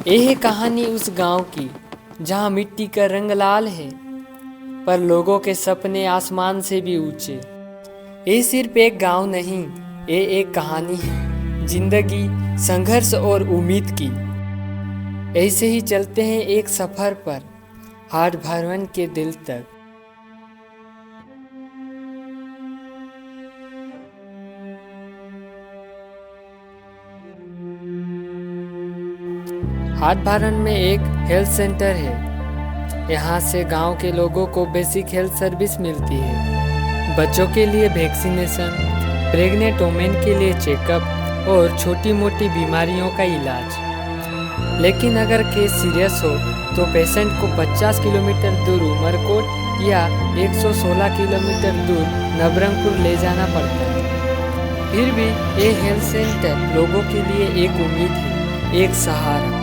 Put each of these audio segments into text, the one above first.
ये है कहानी उस गांव की जहां मिट्टी का रंग लाल है, पर लोगों के सपने आसमान से भी ऊंचे। ये सिर्फ एक गांव नहीं, ये एक कहानी है, जिंदगी, संघर्ष और उम्मीद की। ऐसे ही चलते हैं एक सफर पर, हाट भरवन के दिल तक। हाट भरवन में एक हेल्थ सेंटर है। यहाँ से गांव के लोगों को बेसिक हेल्थ सर्विस मिलती है। बच्चों के लिए वैक्सीनेशन, प्रेग्नेंट वुमेन के लिए चेकअप और छोटी मोटी बीमारियों का इलाज। लेकिन अगर केस सीरियस हो तो पेशेंट को 50 किलोमीटर दूर उमरकोट या 116 किलोमीटर दूर नवरंगपुर ले जाना पड़ता है। फिर भी ये हेल्थ सेंटर लोगों के लिए एक उम्मीद है, एक सहारा।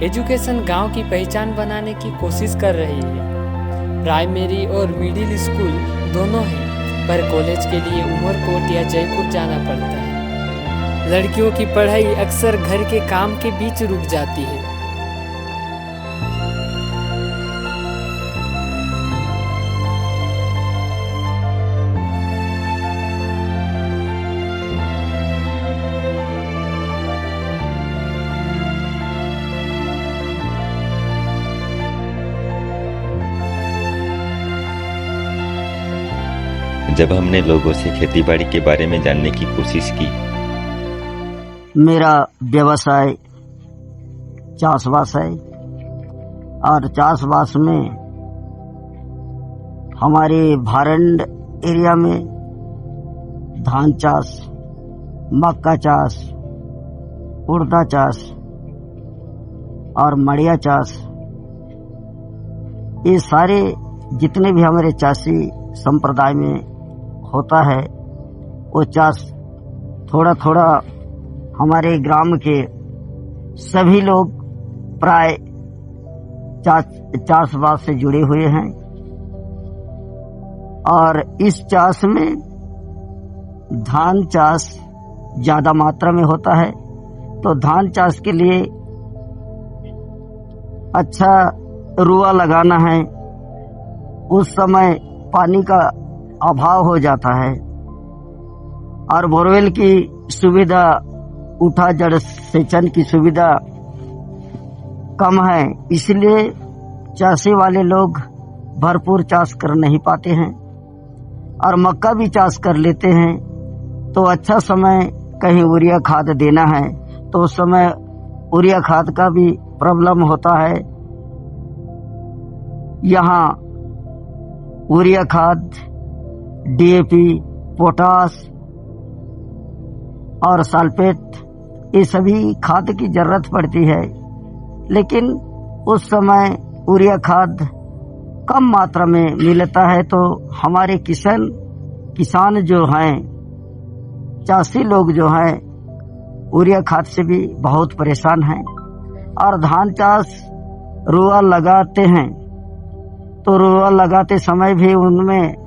एजुकेशन गांव की पहचान बनाने की कोशिश कर रही है। प्राइमरी और मिडिल स्कूल दोनों हैं, पर कॉलेज के लिए उमरकोट या जयपुर जाना पड़ता है। लड़कियों की पढ़ाई अक्सर घर के काम के बीच रुक जाती है। जब हमने लोगों से खेतीबाड़ी के बारे में जानने की कोशिश की। मेरा व्यवसाय चाषबास है और चाषबास में हमारे भारंड एरिया में धान चाष, मक्का चाष, उड़दा चाष और मड़िया चाष, ये सारे जितने भी हमारे चाषी संप्रदाय में होता है वो चाष थोड़ा थोड़ा हमारे ग्राम के सभी लोग प्राय चाषबास से जुड़े हुए हैं। और इस चाष में धान चाष ज्यादा मात्रा में होता है, तो धान चाष के लिए अच्छा रुआ लगाना है। उस समय पानी का अभाव हो जाता है और बोरवेल की सुविधा, उठा जड़ सिंचन की सुविधा कम है, इसलिए चाषी वाले लोग भरपूर चाष कर नहीं पाते हैं। और मक्का भी चाष कर लेते हैं तो अच्छा समय कहीं यूरिया खाद देना है तो उस समय यूरिया खाद का भी प्रॉब्लम होता है। यहाँ यूरिया खाद, डीएपी, पोटास और सल्फेट, ये सभी खाद की जरूरत पड़ती है। लेकिन उस समय यूरिया खाद कम मात्रा में मिलता है, तो हमारे किसान जो हैं, चाषी लोग जो हैं, यूरिया खाद से भी बहुत परेशान हैं। और धान चाष रुआ लगाते हैं तो रुआ लगाते समय भी उनमें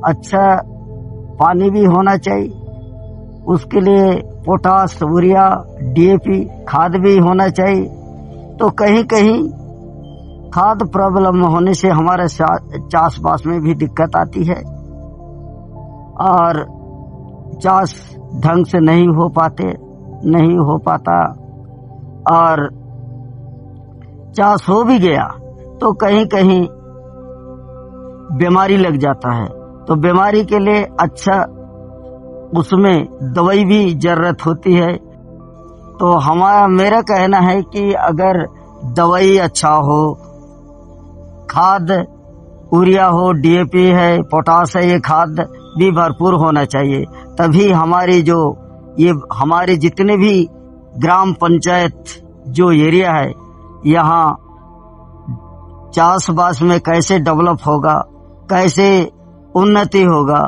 अच्छा पानी भी होना चाहिए, उसके लिए पोटास, यूरिया, डीएपी खाद भी होना चाहिए। तो कहीं कहीं खाद प्रॉब्लम होने से हमारे चाषबास में भी दिक्कत आती है और चाष ढंग से नहीं हो पाता। और चाष हो भी गया तो कहीं कहीं बीमारी लग जाता है, तो बीमारी के लिए अच्छा उसमें दवाई भी जरूरत होती है। तो मेरा कहना है कि अगर दवाई अच्छा हो, खाद यूरिया हो, डीएपी है, पोटास है, ये खाद भी भरपूर होना चाहिए, तभी हमारे जितने भी ग्राम पंचायत जो एरिया है, यहाँ चाषबास में कैसे डेवलप होगा, कैसे उन्नति होगा।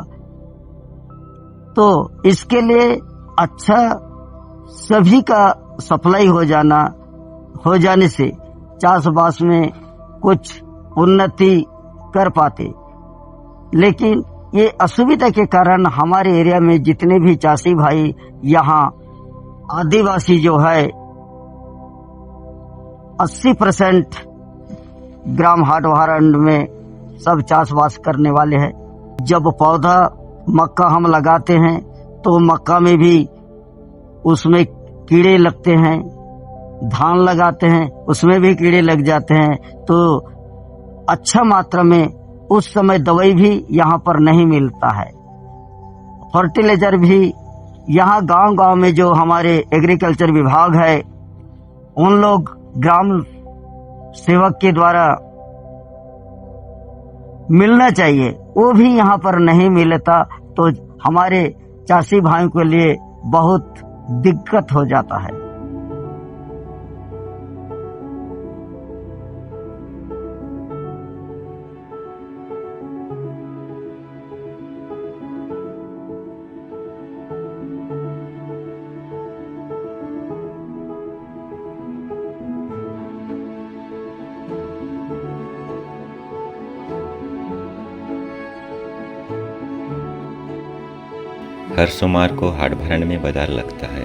तो इसके लिए अच्छा सभी का सप्लाई हो जाने से चाषबास में कुछ उन्नति कर पाते। लेकिन ये असुविधा के कारण हमारे एरिया में जितने भी चाषी भाई यहाँ आदिवासी जो है 80% ग्राम हाटवारंड में सब चाषबास करने वाले हैं। जब पौधा मक्का हम लगाते हैं तो मक्का में भी उसमें कीड़े लगते हैं, धान लगाते हैं उसमें भी कीड़े लग जाते हैं। तो अच्छा मात्रा में उस समय दवाई भी यहाँ पर नहीं मिलता है, फर्टिलाइजर भी यहाँ गांव-गांव में जो हमारे एग्रीकल्चर विभाग है उन लोग ग्राम सेवक के द्वारा मिलना चाहिए, वो भी यहाँ पर नहीं मिलता। तो हमारे चाषी भाइयों के लिए बहुत दिक्कत हो जाता है। हर सोमवार को हाट भरण में बाजार लगता है।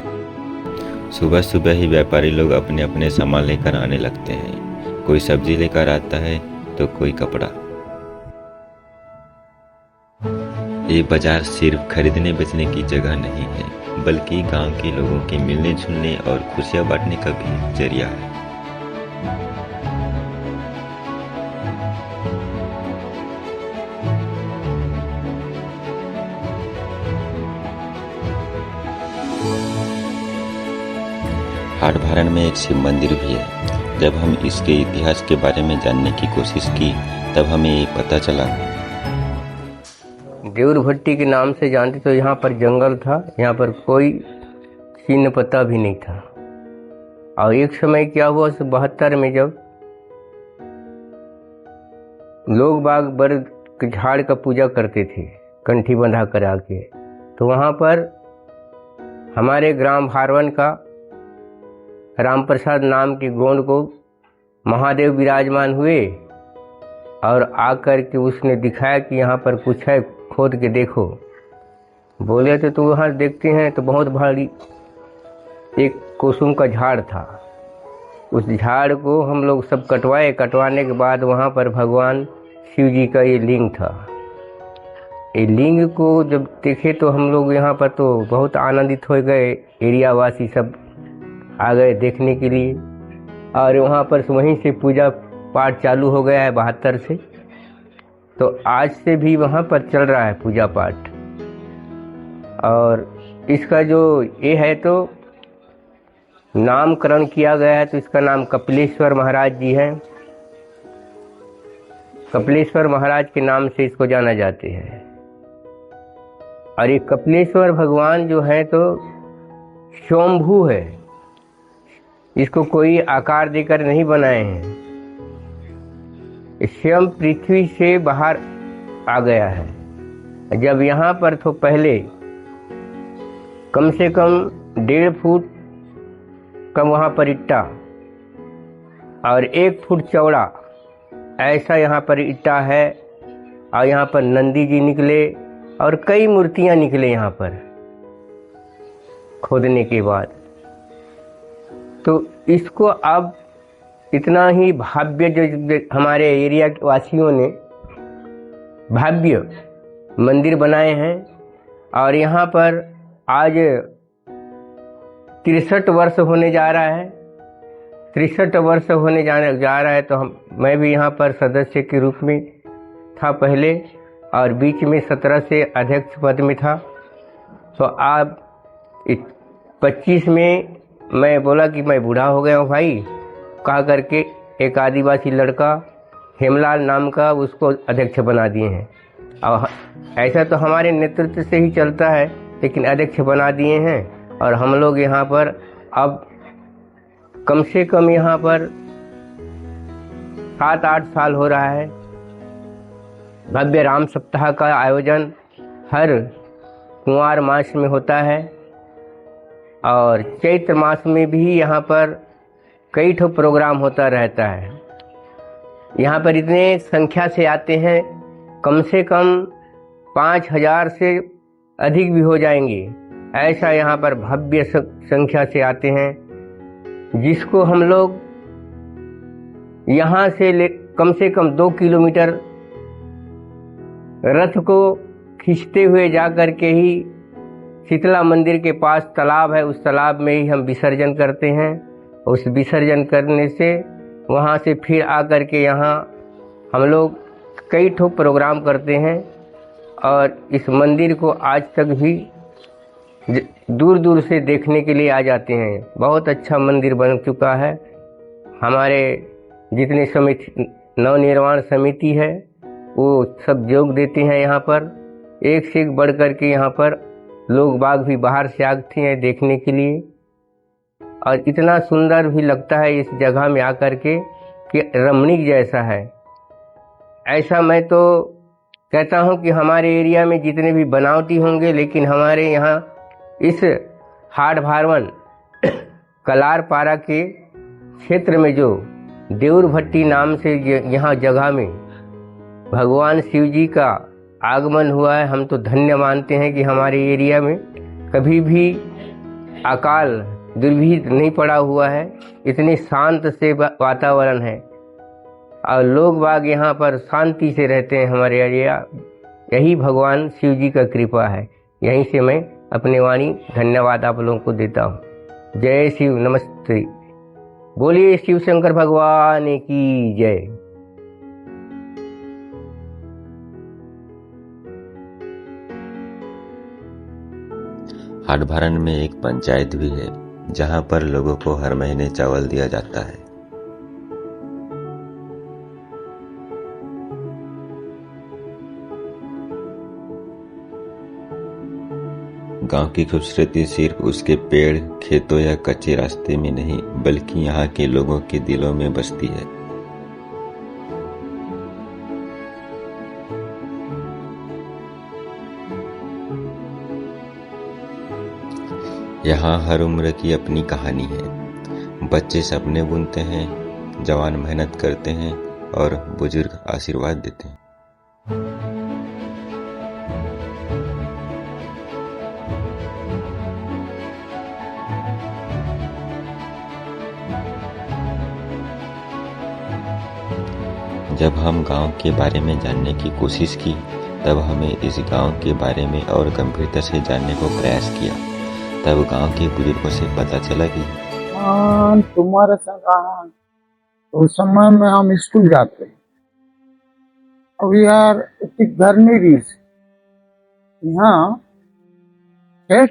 सुबह सुबह ही व्यापारी लोग अपने अपने सामान लेकर आने लगते हैं। कोई सब्जी लेकर आता है तो कोई कपड़ा। ये बाजार सिर्फ खरीदने बेचने की जगह नहीं है, बल्कि गांव के लोगों के मिलने जुलने और खुशियां बांटने का भी जरिया है। हाट भरण में एक शिव मंदिर भी है। जब हम इसके इतिहास के बारे में जानने की कोशिश की तब हमें ये पता चला। देउर भट्टी के नाम से जानते तो यहाँ पर जंगल था, यहाँ पर कोई चिन्ह पता भी नहीं था। और एक समय क्या हुआ 72 में जब लोग बाग बर के झाड़ का पूजा करते थे कंठी बंधा कर आके, तो वहाँ पर हमारे ग्राम भारवन का राम प्रसाद नाम के गोंड को महादेव विराजमान हुए और आकर के उसने दिखाया कि यहाँ पर कुछ है, खोद के देखो। बोले तो वहाँ देखते हैं तो बहुत भारी एक कुसुम का झाड़ था। उस झाड़ को हम लोग सब कटवाए। कटवाने के बाद वहाँ पर भगवान शिव जी का ये लिंग था। ये लिंग को जब देखे तो हम लोग यहाँ पर तो बहुत आनंदित हो गए। एरिया वासी सब आ गए देखने के लिए और वहाँ पर वहीं से पूजा पाठ चालू हो गया है 72 से। तो आज से भी वहाँ पर चल रहा है पूजा पाठ। और इसका जो ये है तो नामकरण किया गया है, तो इसका नाम कपिलेश्वर महाराज जी हैं। कपिलेश्वर महाराज के नाम से इसको जाना जाते हैं। और ये कपिलेश्वर भगवान जो है तो स्वयंभू है, इसको कोई आकार देकर नहीं बनाए हैं। स्वयं पृथ्वी से बाहर आ गया है। जब यहाँ पर तो पहले कम से कम 1.5 फुट का वहाँ पर ईटा और 1 फुट चौड़ा ऐसा यहाँ पर ईटा है। और यहाँ पर नंदी जी निकले और कई मूर्तियाँ निकले यहाँ पर खोदने के बाद। तो इसको अब इतना ही भव्य जो हमारे एरिया के वासियों ने भव्य मंदिर बनाए हैं। और यहाँ पर आज 63 वर्ष होने जा रहा है। 63 वर्ष होने जा रहा है। तो मैं भी यहाँ पर सदस्य के रूप में था पहले, और बीच में 17 से अध्यक्ष पद में था। तो अब 25 में मैं बोला कि मैं बूढ़ा हो गया हूँ भाई, कहा करके एक आदिवासी लड़का हेमलाल नाम का उसको अध्यक्ष बना दिए हैं। और ऐसा तो हमारे नेतृत्व से ही चलता है, लेकिन अध्यक्ष बना दिए हैं। और हम लोग यहाँ पर अब कम से कम यहाँ पर 7-8 साल हो रहा है। भव्य राम सप्ताह का आयोजन हर कुंवार मास में होता है। और चैत्र मास में भी यहाँ पर कई ठो प्रोग्राम होता रहता है। यहाँ पर इतने संख्या से आते हैं, कम से कम 5,000 से अधिक भी हो जाएंगे। ऐसा यहाँ पर भव्य संख्या से आते हैं, जिसको हम लोग यहाँ से कम से कम 2 किलोमीटर रथ को खींचते हुए जा कर के ही शीतला मंदिर के पास तालाब है, उस तालाब में ही हम विसर्जन करते हैं। उस विसर्जन करने से वहाँ से फिर आकर के यहाँ हम लोग कई ठो प्रोग्राम करते हैं और इस मंदिर को आज तक भी दूर दूर से देखने के लिए आ जाते हैं। बहुत अच्छा मंदिर बन चुका है। हमारे जितने समिति नवनिर्माण समिति है वो सब योग देते हैं। यहाँ पर एक से एक बढ़ कर के यहाँ पर लोग बाग भी बाहर से आते हैं देखने के लिए, और इतना सुंदर भी लगता है इस जगह में आकर के कि रमणीक जैसा है। ऐसा मैं तो कहता हूँ कि हमारे एरिया में जितने भी बनावटी होंगे, लेकिन हमारे यहाँ इस हाट भारवन कलारपारा के क्षेत्र में जो देउर भट्टी नाम से यहाँ जगह में भगवान शिव जी का आगमन हुआ है, हम तो धन्य मानते हैं कि हमारे एरिया में कभी भी अकाल दुर्भिक्ष नहीं पड़ा हुआ है। इतने शांत से वातावरण है और लोग बाग यहाँ पर शांति से रहते हैं हमारे एरिया। यही भगवान शिव जी का कृपा है। यहीं से मैं अपनी वाणी धन्यवाद आप लोगों को देता हूँ। जय शिव, नमस्ते। बोलिए शिव शंकर भगवान की जय। हाट भारन में एक पंचायत भी है जहां पर लोगों को हर महीने चावल दिया जाता है। गांव की खूबसूरती सिर्फ उसके पेड़, खेतों या कच्चे रास्ते में नहीं, बल्कि यहाँ के लोगों के दिलों में बसती है। यहाँ हर उम्र की अपनी कहानी है। बच्चे सपने बुनते हैं, जवान मेहनत करते हैं और बुजुर्ग आशीर्वाद देते हैं। जब हम गांव के बारे में जानने की कोशिश की, तब हमें इस गांव के बारे में और गंभीरता से जानने को प्रयास किया। तब गांव के बुजुर्गों से पता चला कि तुम्हारे संग उस समय में हम स्कूल जाते हैं। अब यार इतनी गर्मी रीस यहाँ घर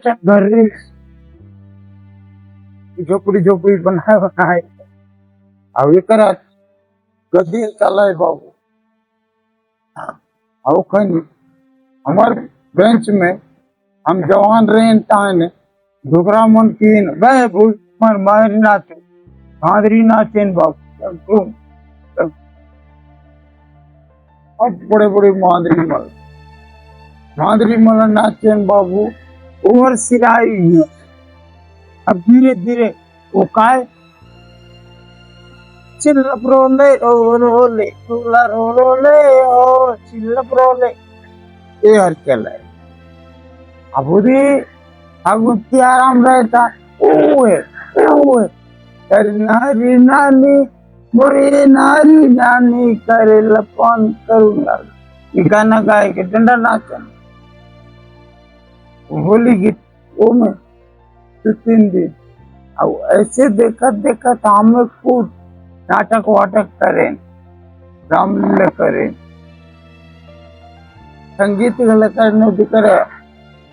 झोपड़ी बनाए अब ये करा गद्दी चलाए बाबू। अब कहीं हमारे बेंच में हम जवान रहे टाइम घुघरा मन की मारी नाचे भादरी नाचेन बाबू। अब बड़े बड़े मादरी मल नाचेन बाबू। ओवर सिराई अब धीरे धीरे वो काय चिल्लप रोले रोले रोले ओ चिल्लप रोले ये हर चला है। अब उधे आराम रहता ओए नारी नानी मोरे नारी नानी करे लपन करूंगा। ये गाना गाए के डंडा नाचन होली गीत वो में 2-3 दिन। अब ऐसे देखा हमें खुद नाटक वाटक करें, रामलीला करें, संगीत करने भी करे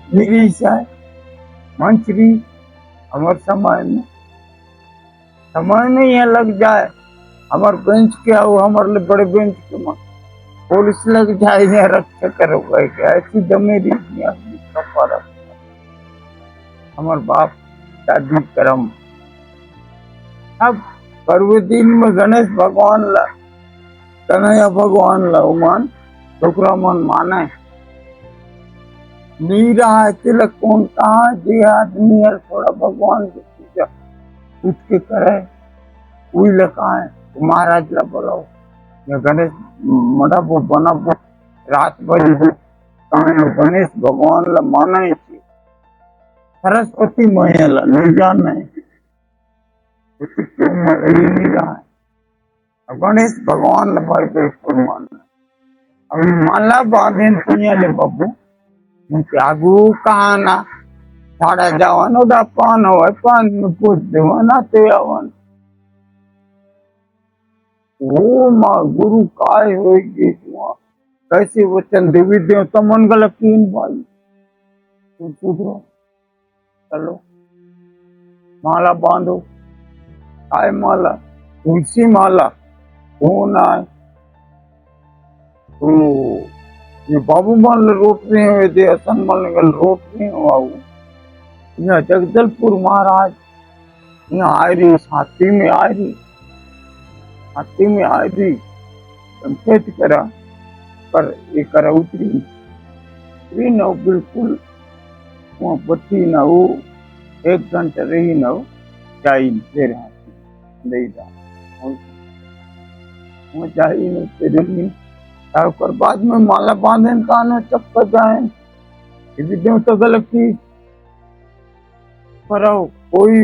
निरीशा मंचरी। हमारे समय में यहाँ लग जाए हमारे बेंच के आओ हमारे बड़े बेंच के मन पुलिस लग जाए यहाँ रक्षा करो ऐसी जमेरी हमारे बाप दादी करम। अब पर्व दिन में गणेश भगवान ला कन्हैया भगवान ला उमान छोकरा मन माने नीरा है तिलक कौन कहा जे आदमी है थोड़ा भगवान की पूजा उठ के करे उई लका है महाराज ला बोलाओ या गणेश मंडप बनाबो रात बजे कहे गणेश भगवान ला माना छे सरस्वती मैया ला नहीं जाना है नहीं रहा है गणेश भगवान ला भाई बिल्कुल मानना अभी माला बांधे ले बाबू आगू कहा ना साड़ा जवान पान हो पान में पूछ देवाना ते आवन वो माँ गुरु काय होगी कैसे वचन देवी देवता मन गलत तीन भाई सुधरो चलो माला बांधो काय माला तुलसी माला कौन आए तो ये बाबू मान रोट रहे हुए थे हसन मान रोट रहे हो यहाँ जगदलपुर महाराज यहाँ आ रही हाथी में आ रही संकेत करा पर ये करा उतरी न बिल्कुल वहाँ बच्ची न हो 1 घंटा रही न हो जाई फिर हाथी नहीं जा वहाँ जाई न फिर नहीं और बाद में माला बांधे कान चक्कर जाए ये देवता गलत चीज करो कोई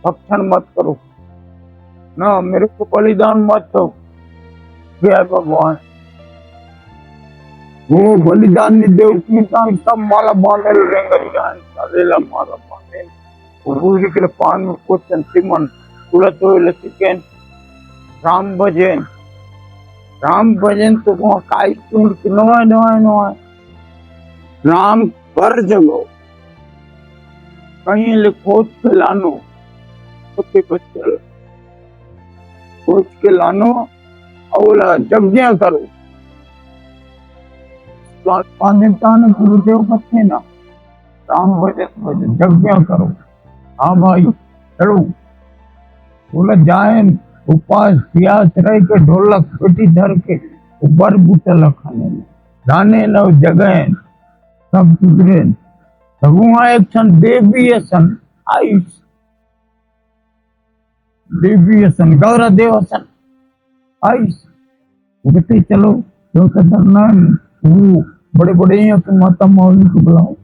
भक्षण मत करो ना मेरे को बलिदान मत दो जय भगवान वो बलिदान नहीं दे सब माला बांधे रहेगा माला बांधे गुरु के पान में कुछ अंतिमन तुरंत हो चिकन राम भजन तो वहाँ काई सुन के नवाए राम कर जगो कहीं ले खोज के लानो कुत्ते बच्चे खोज के लानो और जगजिया करो गुरुदेव बच्चे ना राम भजन जगजिया करो हाँ भाई चलो बोला जाए उपास प्यास रह के ढोलक पेटी धर के ऊपर बूटल खाने में गाने न जगह सब सुधरे भगवान एक क्षण देवी सन आयुष देवी सन गौरा देव सन आयुष कहते चलो जो करना वो बड़े बड़े तो माता मौली को बुलाओ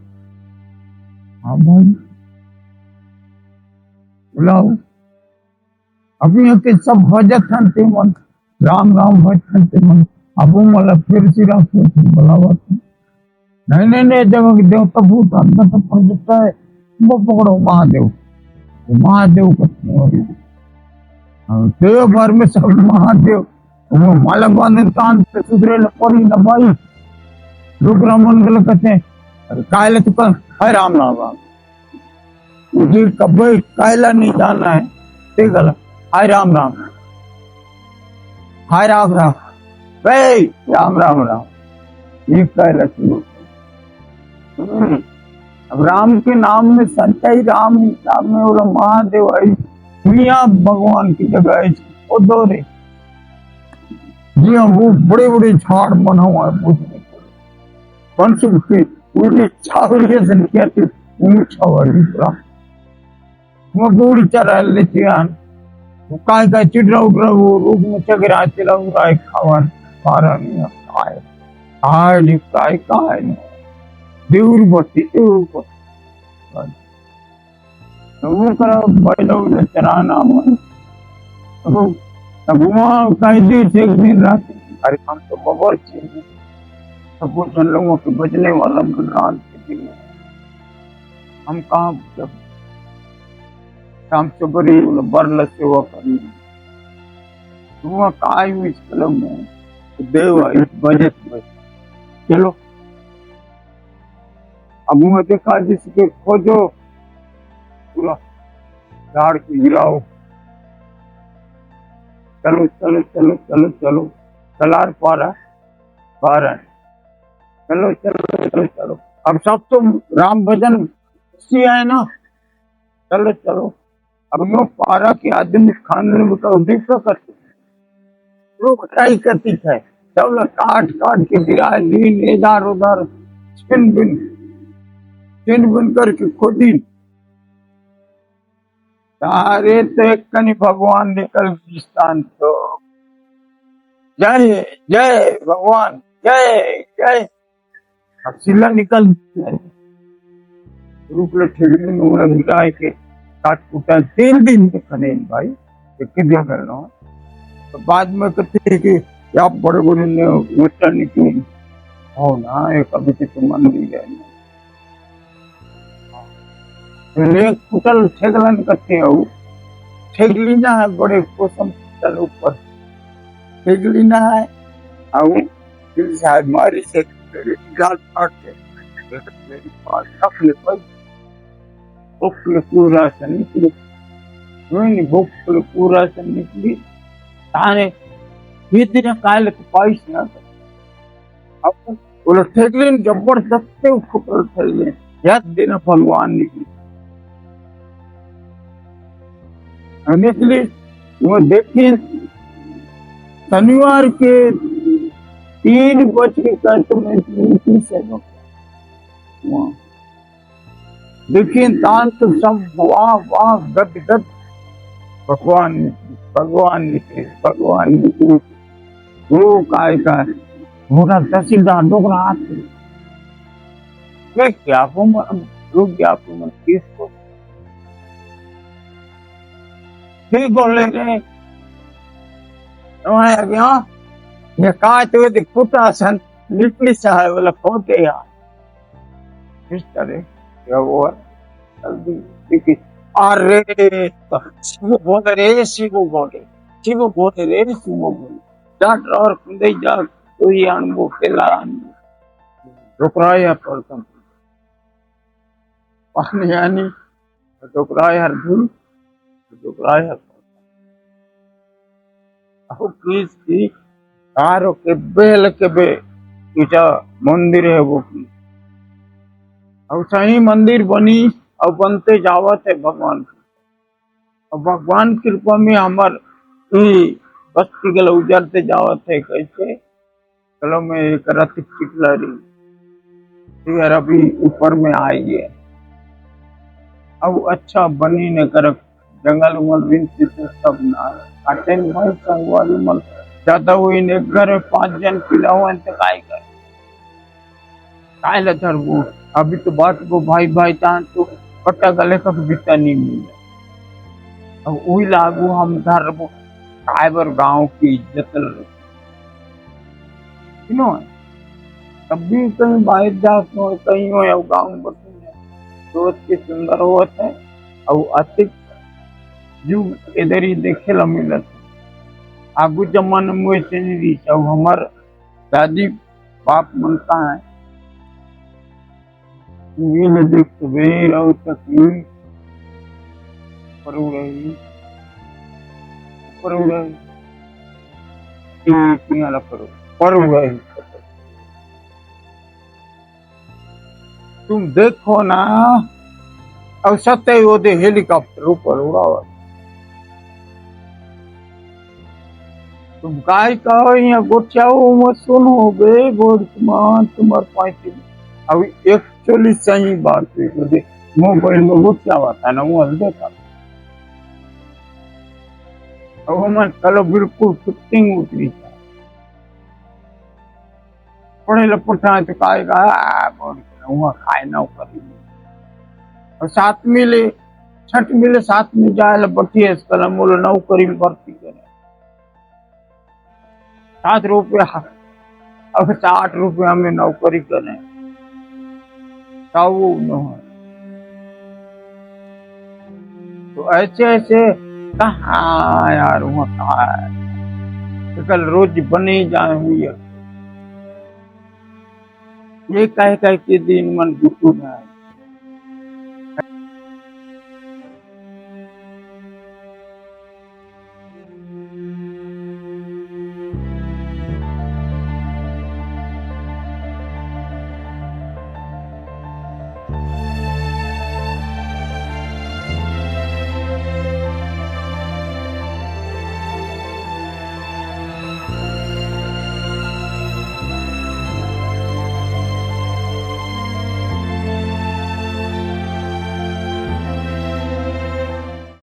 हाँ भाई बुलाओ अभी के सब भजत हंते मन राम राम भजत हंते मन अब मला फिर सिरा बुलावा नहीं जगह देवता भूत अंदर तो पहुंचता है वो पकड़ो महादेव देव भर में सब महादेव वो माला बांधे कान पे सुधरे पड़ी न भाई रुद्र मंगल कहते हैं कायला तो है राम मुझे कभी कायला नहीं जाना है ठीक है हाय राम ये कायला अब राम के नाम में सच्चाई राम हिसाब में बोला महादेव आई दुनिया भगवान की जगह है वो दौरे जी हाँ वो बड़े बड़े झाड़ बना हुआ है पूछने पंचम की उल्टी छावड़िया संख्या थी छावड़ी वो गोड़ी चरा लेते हैं वो काय चिड़रा उड़रा वो रूप में चगरा चला उड़ा खावा पारा नहीं आए आए नहीं काय देवर बत्ती वो करा बैलो चराना मन अब वहाँ कहीं देर से एक दिन रात अरे हम तो बबर चाहिए सब कुछ उन लोगों के बचने वाला रात हम कहाँ जब शाम से बड़ी बरल सेवा करनी वहाँ काय हुई इस कलम में देव इस बजट में चलो अब वहाँ देखा जिसके खोजो पूरा झाड़ के गिराओ चलो चलो चलो चलो चलो चलार पारा चलो चलो चलो चलो अब सब तो राम भजन सी है ना चलो चलो अब यो पारा के आदमी खाने में तो देखो करते लोग ट्राई करती है सब काट के गिराए दिन इधर उधर छिन बिन करके खोदी तारे तो एक कनी भगवान निकल स्थान तो जय जय भगवान जय जय हसीला निकल रूपले ठेगने नूरा मिलाए के काट कुटा 3 दिन के खने भाई एक दिन करना तो बाद में कहते हैं कि आप बड़े बड़े ने वचन निकले हो ना एक अभी के तो मंदिर है ले कुटल ठेगलन कहते हो ठेगली ना है बड़े कोसम कुटल ऊपर ठेगली ना है आओ फिर साहब मारी से गाल काट के मेरी पास अपने पर भूख पूरा से निकली नहीं भूख पूरा से निकली ताने भीतर काल के पाइस ना अब बोलो ठेगली जबरदस्त कुटल ठेगली याद देना भगवान निकली निकली वो देखिए शनिवार के 3:35 से देखिए दान तो सब वाह वाह गद गद भगवान निकले वो काय का मोटा तहसीलदार डोगरा हाथ मैं क्या रुक गया केस को ठीक बोल रहे गया ये कहा तो कुटा सन निकली साहब वाला खोते यार इस तरह या वो जल्दी देखिए अरे शिव बोले रे शिव बोले डॉक्टर और कुंदे जा तो ये अनुभव के लान रुकराया पर कम पानी यानी रुकराया धूल रुकराया अहो प्लीज की कारो के बेल के बे इटा मंदिर है वो की अब सही मंदिर बनी और बनते जावत है भगवान की और भगवान की कृपा में हमार बस्ती गल उजरते जावत है कैसे चलो में एक रथ चिकलरी यार अभी ऊपर में आई है अब अच्छा बनी न कर जंगल उमल विंती से सब ना काटे भाई संगवाली मल ज्यादा हुई ने घर में 5 जन पिला हुआ तो काय धरबू अभी तो बात को भाई भाई तान तो कट्टा गले का बीता नहीं मिला अब वही लागू हम धरबू कायबर गांव की इज्जत क्यों कभी कहीं बाहर जात हो कहीं हो या गांव में सोच के सुंदर होता है और अतिक युग इधर ही देखे ला मिलत आगू जमाने में वैसे नहीं रही सब हमार दादी बाप मनता है ये न देख सवेर और तक पर उड़ाई पर उड़ाई तुम देखो ना अब सत्य वो दे हेलीकॉप्टर ऊपर उड़ावा तुम काय कहो यहाँ गोचाओ मत सुनो बे बोर्डमान तुम्हार पाइती अब एक्चुअली सही बात है मुझे मोबाइल में गोचावा था ना वो देखा अब हम कल बिल्कुल फिटिंग उतरी था पढ़े लपटा तो काय का वहाँ खाए ना करी और साथ मिले छठ मिले साथ में जाए बटिए कलम बोलो नौकरी में भर्ती करे 7 रुपया अब 60 रुपया में नौकरी करें तो ऐसे कहाँ यार वहाँ कहा है कल रोज बने जाए हुई है ये कह के दिन मन दुखू में